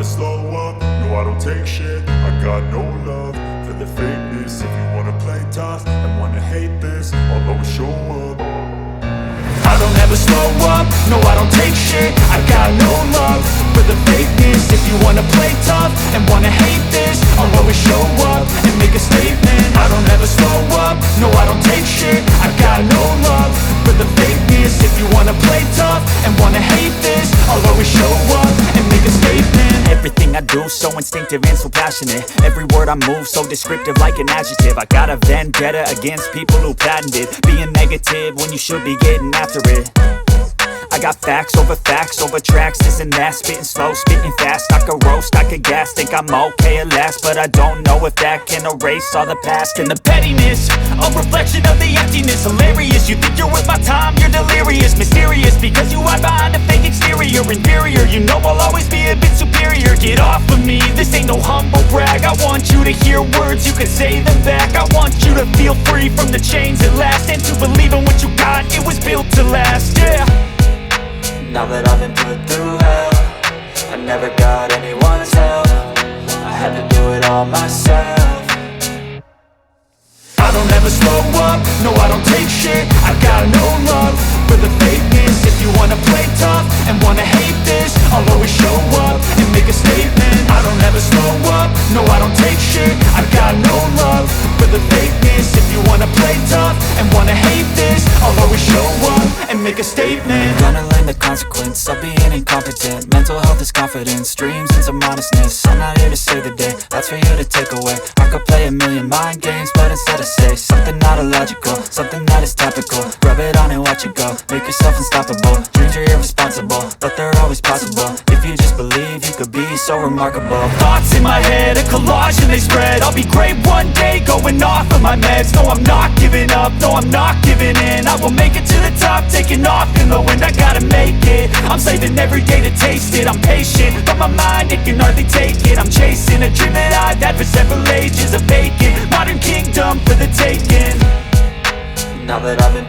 slow up, no I don't take shit. I got no love for the fakeness. If you wanna play tough and wanna hate this, I'll always show up. I don't ever slow up, no I don't take shit. I got no love for the fakeness. If you wanna play tough and wanna hate this, I'll always show up and make a statement. I don't ever slow up, no I don't take shit. I got no love for the fakeness. If you wanna play tough and wanna hate this, I'll always show up and make a statement. Everything I do so instinctive and so passionate. Every word I move so descriptive like an adjective. I got a vendetta against people who patented being negative when you should be getting after it. I got facts over tracks, this and that. Spitting slow, spitting fast, I could roast, I could gas. Think I'm okay at last, but I don't know if that can erase all the past. And the pettiness, a reflection of the emptiness. Hilarious, you think you're worth my time, you're delirious. Mysterious, because you hide behind a fake exterior. Inferior, you know I'll always be a bit superior. Get off of me, this ain't no humble brag. I want you to hear words, you can say them back. I want you to feel free from the chains at last, and to believe in what you got, it was built to last, yeah. Now that I've been put through hell, I never got anyone's help. I had to do it all myself. I don't ever slow up, no I don't take shit. I got no love for the fakeness. If you wanna play tough and wanna hate this, I'll always show up and make a statement. I don't ever slow up, no I don't take shit. I got no love for the fakeness. If you wanna play tough and wanna hate this, I'll always show up and make a statement. Gonna learn the consequence of being incompetent. Mental health is confidence, dreams and some honestness. I'm not here to save the day, that's for you to take away. I could play a million mind games, but instead I say something not illogical, something that is topical. Rub it on and watch it go, make yourself unstoppable. Dreams are irresponsible, but they're always possible. If you just believe, you could be so remarkable. Thoughts in my head, a collage and they spread. I'll be great one day, going off of my meds. No, I'm not giving up, no, I'm not giving in. I will make it to the top, taking off in the wind. I gotta make it, I'm saving every day to taste it. I'm patient, but my mind, it can hardly take it. I'm chasing a dream that I've had for several ages. A vacant modern kingdom for the taking. Now that I've been